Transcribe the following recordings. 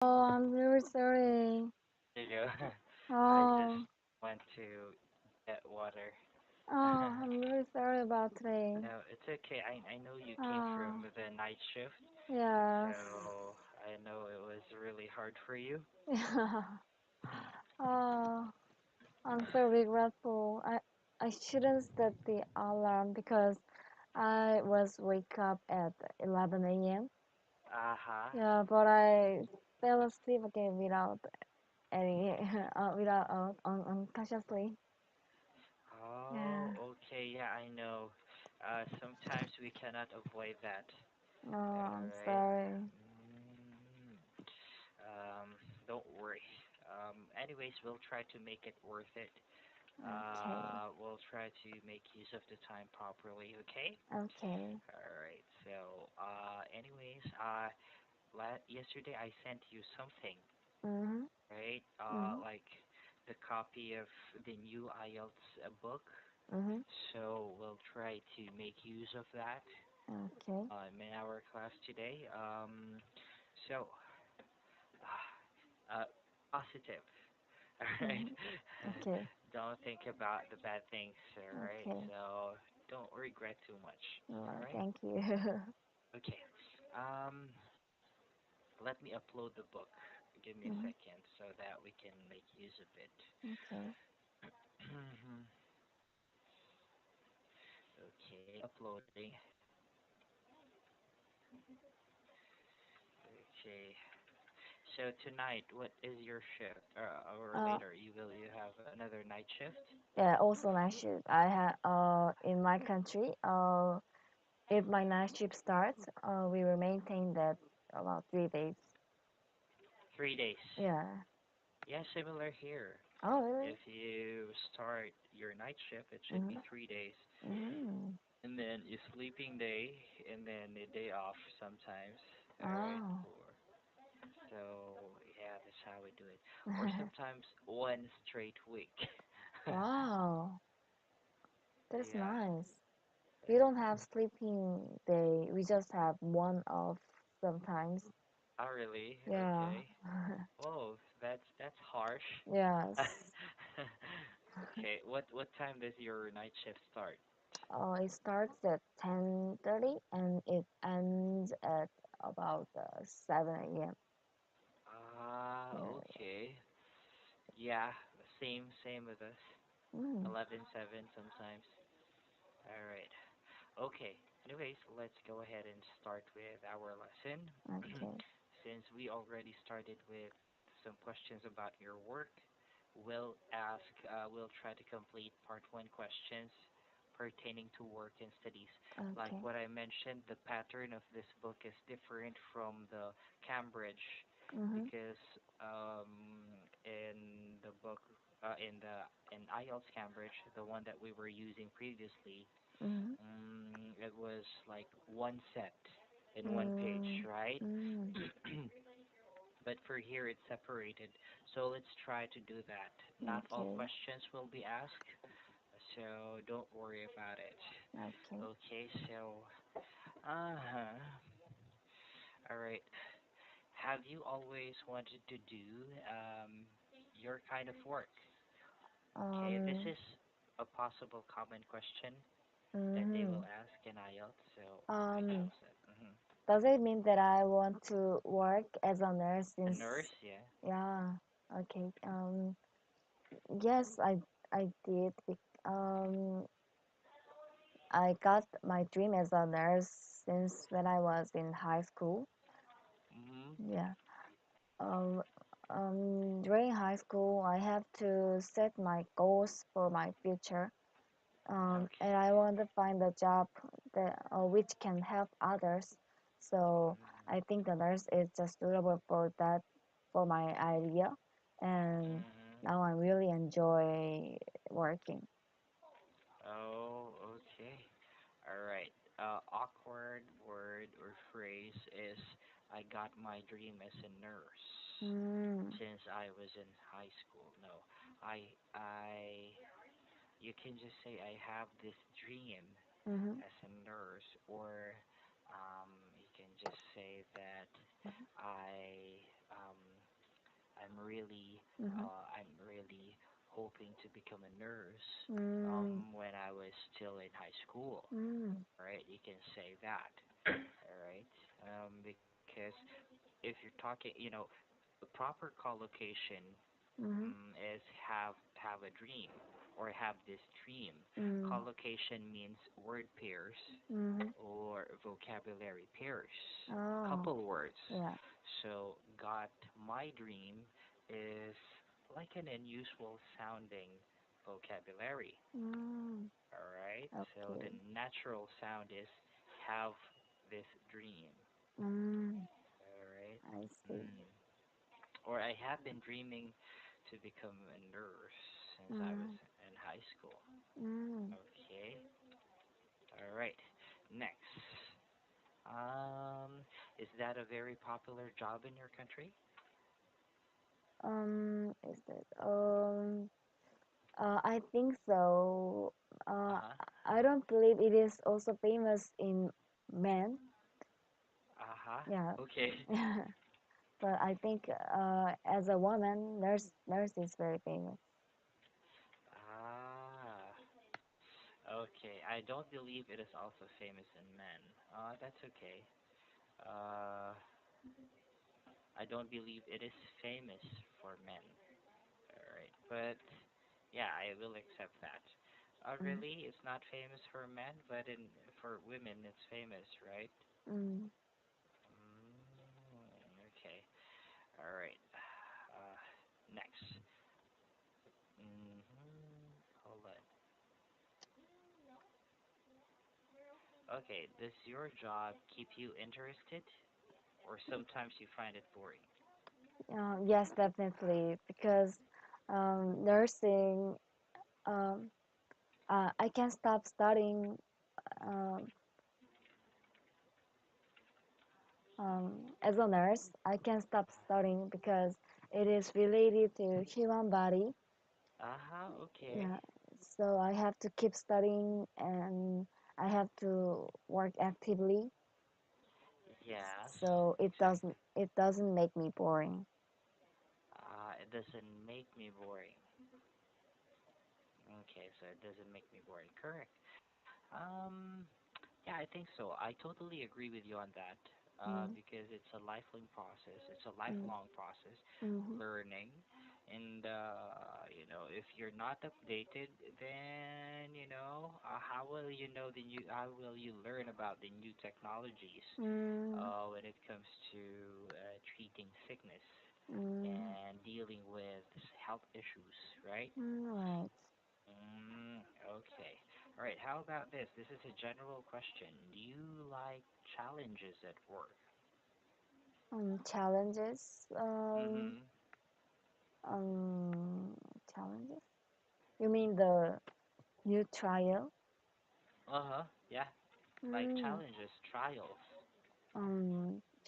Oh, I'm really sorry. You know, I just Oh, went to get water. I'm really sorry about today. No, it's okay. I know you came from Oh, the night shift, yes. so I know it was really hard for you. Yeah. Oh, I'm so regretful. I shouldn't set the alarm because I was wake up at 11 a.m. Uh-huh. Yeah, but I fell asleep again without any, without unconsciously. Oh, Yeah. okay. Yeah, I know. Sometimes we cannot avoid that. Oh, I'm Alright. sorry. Mm, um, don't worry. Anyways, we'll try to make it worth it. Okay. We'll try to make use of the time properly, okay? Okay. Alright, so, anyways, yesterday I sent you something, Mhm. right? Mhm. Like the copy of the new IELTS book. Mhm. So we'll try to make use of that Okay. in our class today. So, uh, positive, alright? Mhm. Okay. Don't think about the bad things, alright? Okay. So don't regret too much, alright? Thank you. Okay. Um, Let me upload the book. Give me a Mhm. second so that we can make use of it. Okay. Okay, uploading. Okay. So tonight, what is your shift? Or Uh, later, you have another night shift? yeah. Also, night shift. I have in my country. If my night shift starts, we will maintain that about 3 days. 3 days. Yeah. Yeah, similar here. Oh, really? If you start your night shift, it should be Mhm. 3 days. Mhm. And then a sleeping day, and then a day off sometimes. Alright, Oh. so yeah, that's how we do it. Or sometimes one straight week. Wow. That's Yeah. nice. We don't have sleeping day. We just have one off sometimes. Oh, really? Yeah. Okay. Oh, that's harsh. Yes. Okay. What time does your night shift start? It starts at 10:30 and it ends at about 7 a.m. Ah, Yeah. okay. Yeah, same with us. Mm, 11:07 sometimes. All right. Okay. Anyways, let's go ahead and start with our lesson. okay. Since we already started with some questions about your work, we'll try to complete part one questions pertaining to work and studies. Like Okay. what I mentioned, the pattern of this book is different from the Cambridge Mhm. because in the book, in IELTS Cambridge, the one that we were using previously, Mhm. it was like one set in one page, Mm, right? mm. But for here it's separated. So let's try to do that. Not all Okay. questions will be asked, so don't worry about it. Okay. Okay, so uh-huh. All right. Have you always wanted to do your kind of work? Okay, this Um. is a possible common question that they will Mhm. ask in IELTS, so I Um. chose it. Does it mean that I want to work as a nurse A since? nurse, yeah. Yeah. Okay. Yes, I did. I got my dream as a nurse since when I was in high school. Mhm. Yeah. Um, During high school, I have to set my goals for my future. And I Okay. want to find a job that which can help others. So I think the nurse is just suitable for that, for my idea. And Mhm. now I really enjoy working. Oh, okay. All right. Awkward word or phrase is I got my dream as a nurse Mm, since I was in high school. No, I you can just say I have this dream mm-hmm, as a nurse, or you can just say that I um, Mhm. I'm really hoping to become a nurse Mm. when I was still in high school. Mm. Right? You can say that. All right. Because if you're talking, the proper collocation Mhm. is have a dream or have this dream. Mm. Collocation means word pairs Mhm. or vocabulary pairs, Oh. couple words. Yeah. So, got my dream is like an unusual sounding vocabulary. Mm. All right. So the Okay. natural sound is have this dream. Mm. All right. I see. Mm. Or I have been dreaming to become a nurse since I was Mm. in high school. Mm. Okay. All right. Next. Um, is that a very popular job in your country? Is that I think so. Uh Uh, huh. I don't believe it is also famous in men. Uh huh. Yeah. Okay. But I think as a woman, nurse is very famous. Ah. Okay. I don't believe it is also famous in men. That's okay. Uh, I don't believe it is famous for men. All right. But yeah, I will accept that. Mm. Really, it's not famous for men, but in for women, it's famous, right? Mm. Okay. All right. Uh, next. Hold on. Okay. Does your job keep you interested, or sometimes you find it boring? Yes, definitely, because nursing, um, I can stop studying um, as a nurse. I can stop studying because it is related to human body. Uh-huh. Okay. Yeah, so I have to keep studying and I have to work actively. Yes. So Exactly. it doesn't make me boring. It doesn't make me boring. Okay, so it doesn't make me boring. Correct. Yeah, I think so. I totally agree with you on that. Mm, Because it's a lifelong process. It's a mm, lifelong process, mm-hmm, learning, and if you're not updated, then how will you know the new? How will you learn about the new technologies? mm, When it comes to treating sickness mm, and dealing with health issues, right? right. Okay. All right. How about this? This is a general question. Do you like challenges at work? Challenges. Mm-hmm. Um, challenges. You mean the new trial? Uh-huh. Yeah. Like Mm, challenges, trials.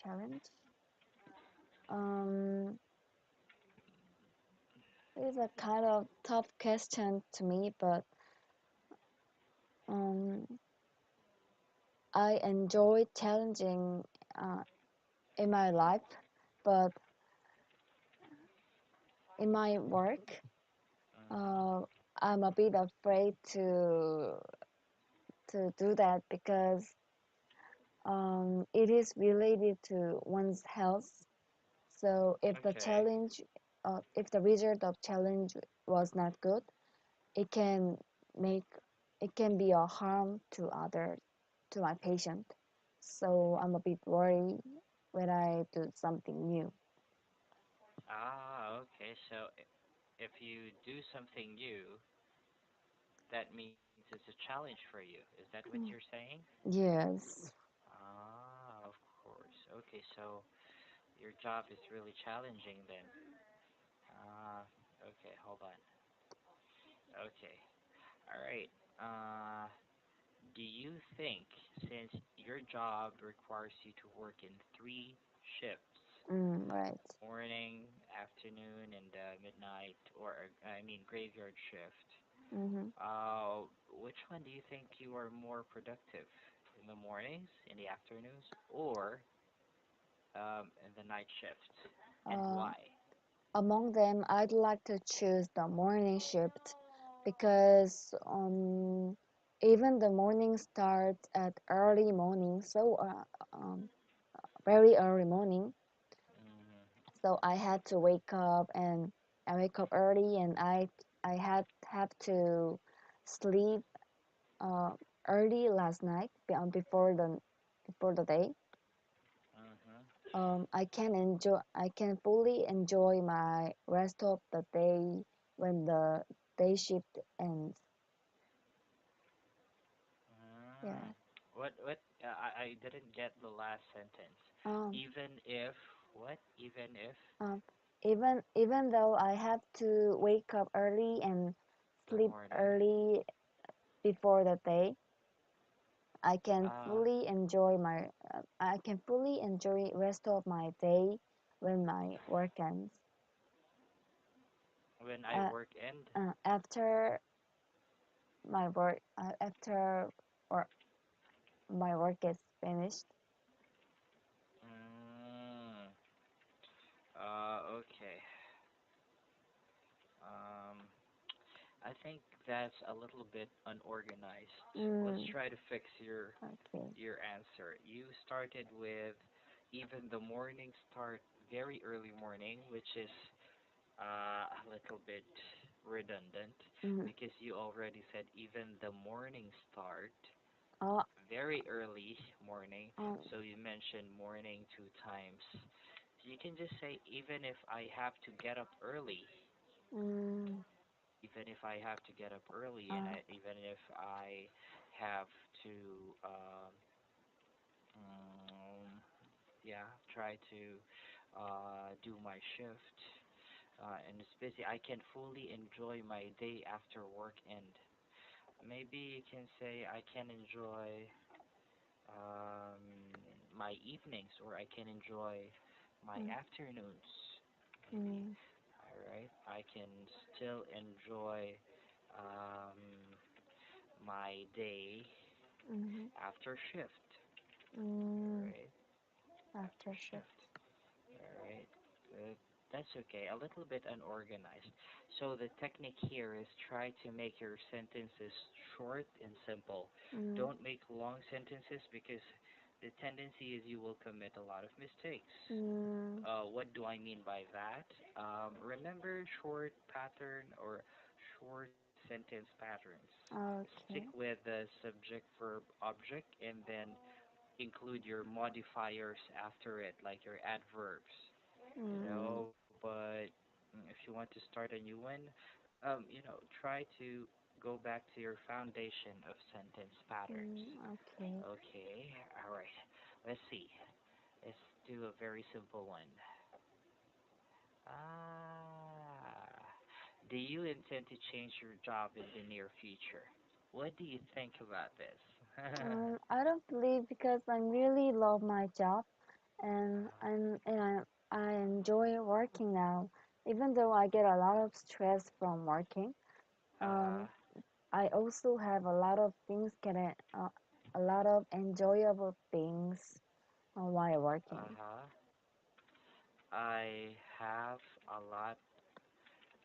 challenge. Um, it's a kind of tough question to me, but um, I enjoy challenging uh, in my life, but in my work, Mm-hmm. uh, I'm a bit afraid to do that because it is related to one's health. So Okay. if the result of challenge was not good, it can make it can be a harm to others, to my patient. So I'm a bit worried when I do something new. Okay. So if you do something new, that means it's a challenge for you. Is that what you're Mm. saying? Yes. Of course. Okay. So your job is really challenging then. Okay. Hold on. Okay. All right. Uh, do you think, since your job requires you to work in three shifts, Right. morning, afternoon, and midnight, or I mean graveyard shift, Mm-hmm. which one do you think you are more productive? In the mornings, in the afternoons, or in the night shift? and Uh, why? Among them, I'd like to choose the morning shift because even the morning starts at early morning, so very early morning. Mm-hmm. So I had to wake up and I wake up early, and I had have to sleep uh, early last night before the day. Mm-hmm. I can fully enjoy my rest of the day when the day shift ends. Mm. Yeah. What? I didn't get the last sentence. Um, Even if what? Even if um, even though I have to wake up early and the sleep morning. early before the day, Uh, I can fully enjoy rest of my day when my work ends. when I Uh, work end. After after or my work is finished. Mm. Okay. Um, I think that's a little bit unorganized. Let's Mm, try to fix okay. your answer. You started with even the morning start very early morning, which is a little bit redundant Mm, because you already said even the morning start uh, very early morning. um, So you mentioned morning two times. You can just say even if I have to get up early, mm, even if I have to get up early, and uh, even if I have to, um, mm, yeah, try to do my shift, and it's busy, I can fully enjoy my day after work end. Maybe you can say I can enjoy um, my evenings, or I can enjoy my mm, afternoons. Maybe, mm, all right. I can still enjoy um, my day mm, after shift. All mm, right, after after shift. shift. All right, that's okay. A little bit unorganized. So the technique here is try to make your sentences short and simple. Mm, Don't make long sentences because the tendency is you will commit a lot of mistakes. mm, What do I mean by that? Remember short pattern or short sentence patterns. Stick okay. with the subject, verb, object, and then include your modifiers after it, like your adverbs. Mm, But if you want to start a new one, try to go back to your foundation of sentence patterns. okay. Okay, all right. Let's see. Let's do a very simple one. Ah, do you intend to change your job in the near future? What do you think about this? I don't believe because I really love my job and I enjoy working now. Even though I get a lot of stress from working, Uh-huh. um, I also have a lot of enjoyable things while working. Uh-huh. I have a lot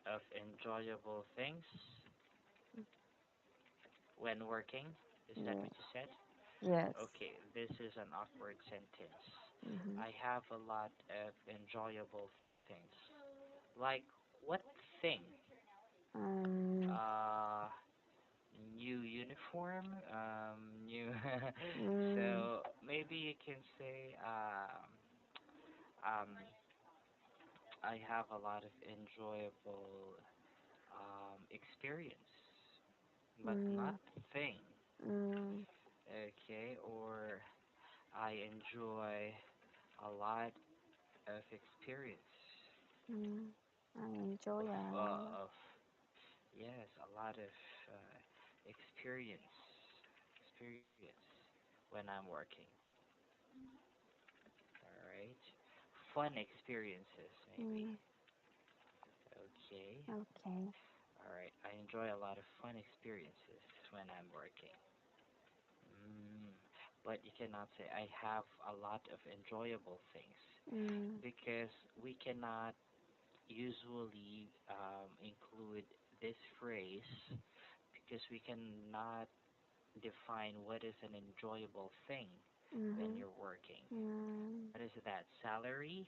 of enjoyable things when working. Is that Yeah. what you said? Yes. Okay, this is an awkward sentence. Mm-hmm. I have a lot of enjoyable things. Like what thing? Um. Uh, New uniform, new. Mm, So maybe you can say, um, I have a lot of enjoyable experience, but not mm, thing. mm, Okay, or I enjoy a lot of experience mm. I enjoy a lot. of yes, a lot of experience experience when I'm working. All right, fun experiences maybe. Mm, Okay, okay. all right. I enjoy a lot of fun experiences when I'm working. Mm, but you cannot say I have a lot of enjoyable things. Mm. because we cannot usually include this phrase because we cannot define what is an enjoyable thing when Mhm. you're working. Mm. What is that? Salary?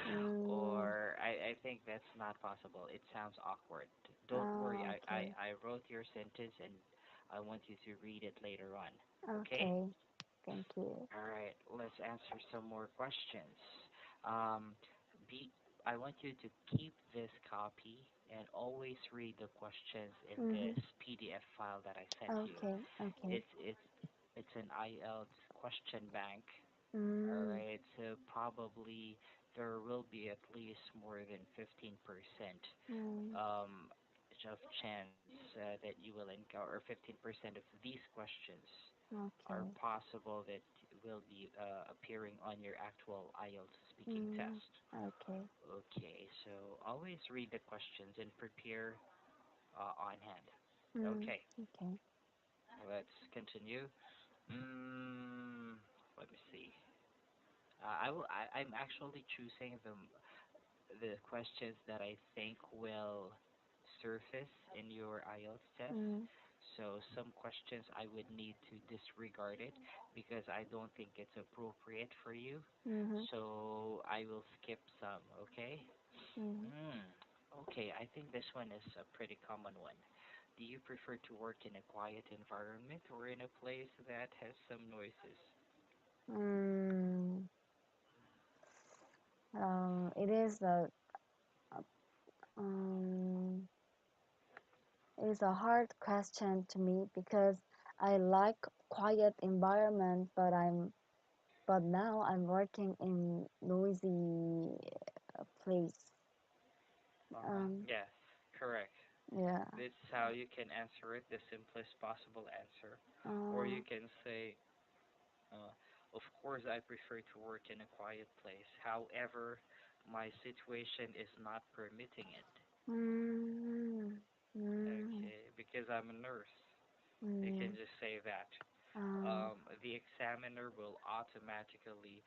Mm. Or I think that's not possible. It sounds awkward. Don't worry. Oh, okay. I wrote your sentence and I want you to read it later on. Okay? Okay. Thank you. All right. Let's answer some more questions. Um, be I want you to keep this copy and always read the questions in this Mhm. PDF file that I sent you. Okay. Okay. It's an IELTS question bank. All Mm. right, so probably there will be at least more than 15% Mm. um, of chance that you will encounter, or 15% of these questions are Okay. possible that will be appearing on your actual IELTS speaking Mm. test. Okay. Okay, so always read the questions and prepare on hand. Mm. Okay, Okay. let's continue. Mm, let me see. I'm actually choosing the questions that I think will surface in your IELTS test. Mm. So some questions I would need to disregard it because I don't think it's appropriate for you. Mhm. So I will skip some, okay? Mhm. Mm, okay, I think this one is a pretty common one. Do you prefer to work in a quiet environment or in a place that has some noises? Mm. It is um, it is a hard question to me because I like quiet environment, but now I'm working in noisy place. Uh-huh. Um, Yes, correct. yeah. This is how you can answer it, the simplest possible answer. Or Uh, you can say, of course, I prefer to work in a quiet place. However, my situation is not permitting it. mm, mm, Okay, because I'm a nurse. You can mm, just say that. uh, The examiner will automatically,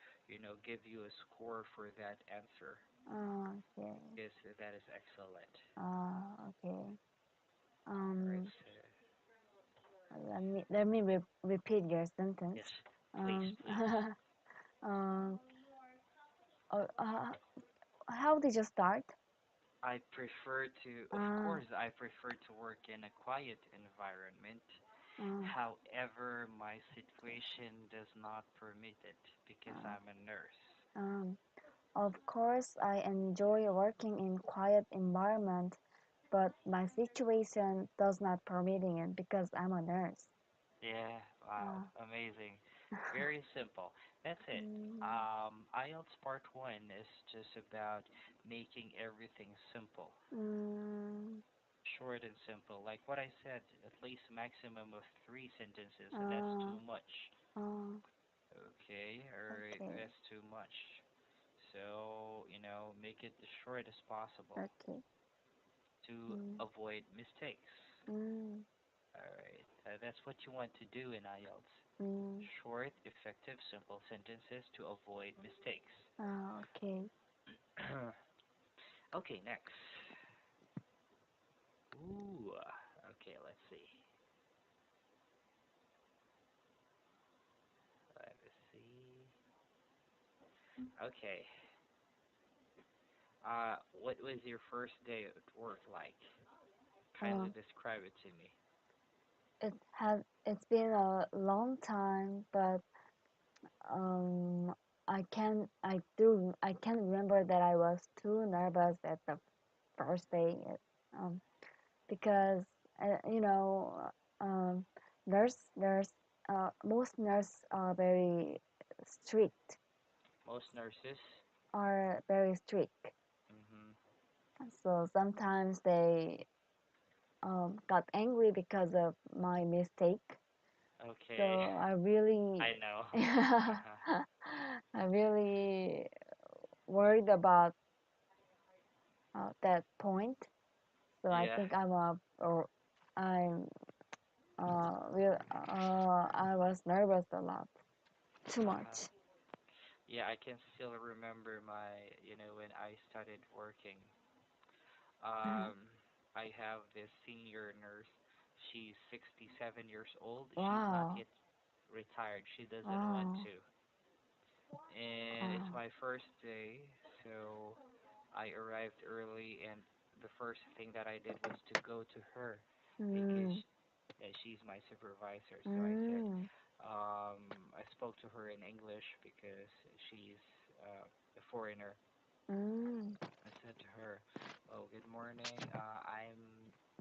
give you a score for that answer okay. because that is excellent. Okay. All right, Um, so let me repeat your sentence. yes, please, Um, please. um, uh, uh, how did you start? Of Uh, course, I prefer to work in a quiet environment. uh, However, my situation does not permit it because uh, I'm a nurse. um, of course, I enjoy working in quiet environment, but my situation does not permitting it because I'm a nurse. Yeah, wow, Uh, amazing. Very simple. That's it. mm, IELTS Part 1 is just about making everything simple, mm, short and simple. Like what I said, at least maximum of 3 sentences. That's uh, too much. uh, Okay, alright, okay, that's too much. So, make it as short as possible okay. to Mm, avoid mistakes. mm, Alright, that's what you want to do in IELTS. mm, Short, effective, simple sentences to avoid mistakes. okay. Okay, next. Ooh, okay, let's see. Let us see. Okay, what was your first day at work like? Uh, Kindly describe it to me. it's been a long time, but um, I can remember that I was too nervous at the first day, um, because you know, um, most nurses strict, Most nurses? are very strict. Mm-hmm. So sometimes they got angry because of my mistake. Okay, So I really, I know. I Uh-huh. really worried about that point. So I Yeah. think or I'm, I was nervous a lot, too Uh-huh. much. Yeah, I can still remember my, when I started working. Uh-huh. Um, I have this senior nurse. She's 67 years old. She's not Wow. yet retired. She doesn't want Wow. to. And it's Wow. my first day, so I arrived early, and the first thing that I did was to go to her because Mm. she's my supervisor. So I said, Mm. I spoke to her in English because she's a foreigner. Mm. I said to her, "Oh, good morning.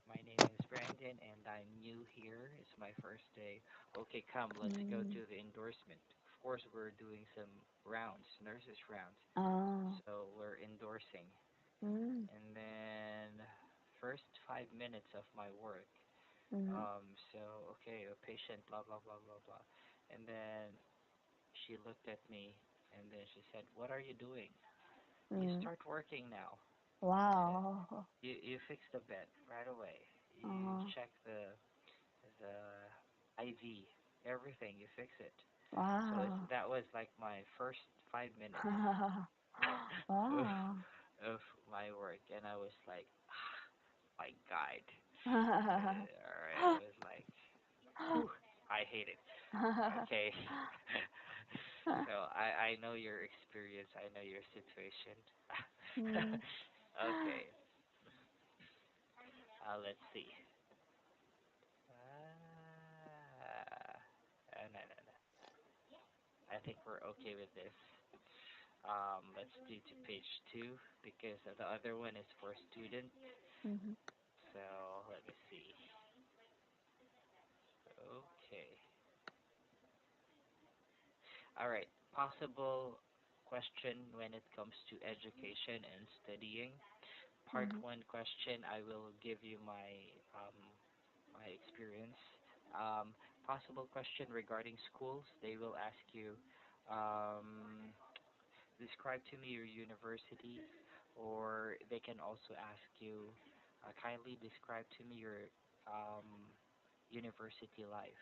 My name is Brandon, and I'm new here. It's my first day. Okay, come, let's go Mm. to the endorsement. Of course, we're doing some rounds, nurses rounds. Oh. So we're endorsing, Mm. and then first 5 minutes of my work. Mm. So okay, a patient, blah blah blah blah blah, and then she looked at me, and then she said, "What are you doing? You Mm. start working now." I said, Wow. "You fix the bed right away. You Oh. check the IV, everything. You fix it." So Wow. that was like my first 5 minutes of Wow. of my work, and I was like, my God. All right, I was like, whew, I hate it. Okay. So I know your experience. I know your situation. Mm. Okay. Let's see. No, no, no. I think we're okay with this. Let's do to page two because the other one is for student. Mhm. So let me see. Okay. All right. Possible question when it comes to education and studying. Part Mhm. one question, I will give you um, my experience. Possible question regarding schools. They will ask you, um, describe to me your university, or they can also ask you, kindly describe to me your um, university life.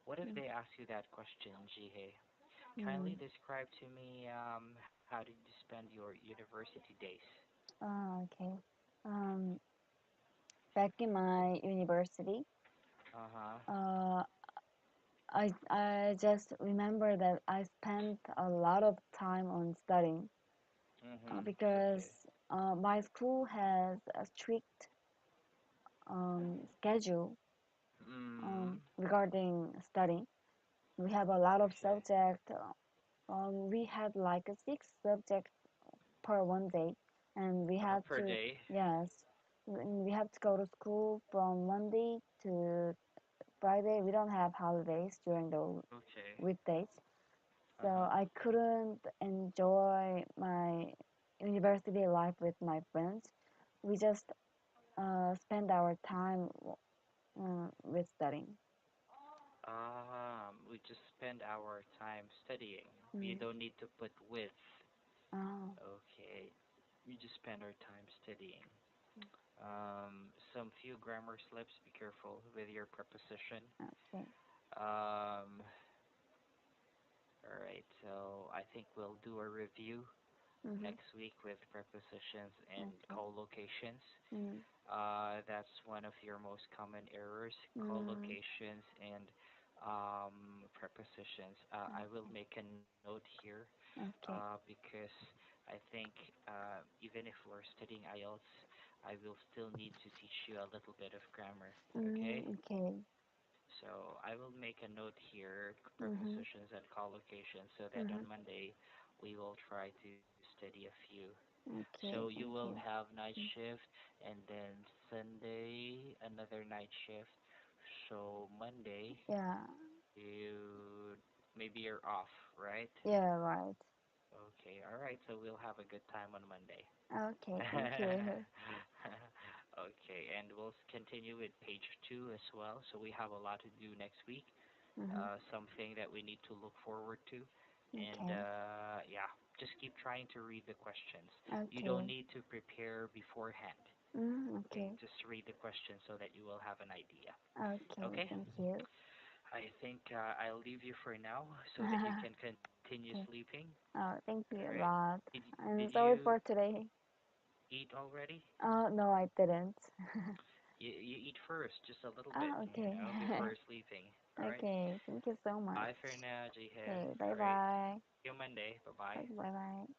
What if Mm. they ask you that question, Jihei? Kindly Mm. describe to me, how did you spend your university days? Okay. Um, Back in my university, Uh huh. uh, I just remember that I spent a lot of time on studying Mhm. because Okay. my school has a strict schedule Mm. regarding studying. We have a lot of Okay. subject. We had like a six subject per one day, and we had Per to, day. yes, we have to go to school from Monday to Friday. We don't have holidays during the Okay. weekdays, Uh so huh. I couldn't enjoy my university life with my friends. We just spend our time with studying. We just spend our time studying. We Mm. don't need to put with. Oh, Okay. We just spend our time studying. Some few grammar slips. Be careful with your preposition. okay. Um, all right. So I think we'll do a review Mm-hmm. next week with prepositions and Okay. collocations. Mm. That's one of your most common errors, Mm. collocations and prepositions. I will Okay. make a note here Okay. because I think even if we're studying IELTS, I will still need to teach you a little bit of grammar. Okay? Okay. So I will make a note here, Mm-hmm. prepositions and collocations, so that Mm-hmm. on Monday we will try to study a few. So Okay. you will Thank you. have night Mm. shift and then Sunday another night shift. So Monday Yeah. you maybe you're off, right? Yeah. Right. Okay, all right. So we'll have a good time on Monday. Okay. Thank you. Okay, and we'll continue with page two as well. So we have a lot to do next week. Mm-hmm. Something that we need to look forward to. And Okay. yeah, just keep trying to read the questions. You don't Okay. need to prepare beforehand. Mm, Okay, okay. just read the questions so that you will have an idea. Okay. Okay? Thank you. I think I'll leave you for now so that you Okay. can continue sleeping. Oh, thank you All a right. lot. Did I'm sorry you for today. eat already? Oh, no, I didn't. You eat first, just a little bit, Oh, okay. before sleeping. All right. Okay, thank you so much. Bye for now, Jihad. Okay, bye All right. bye. See you Monday. Bye bye. Bye bye.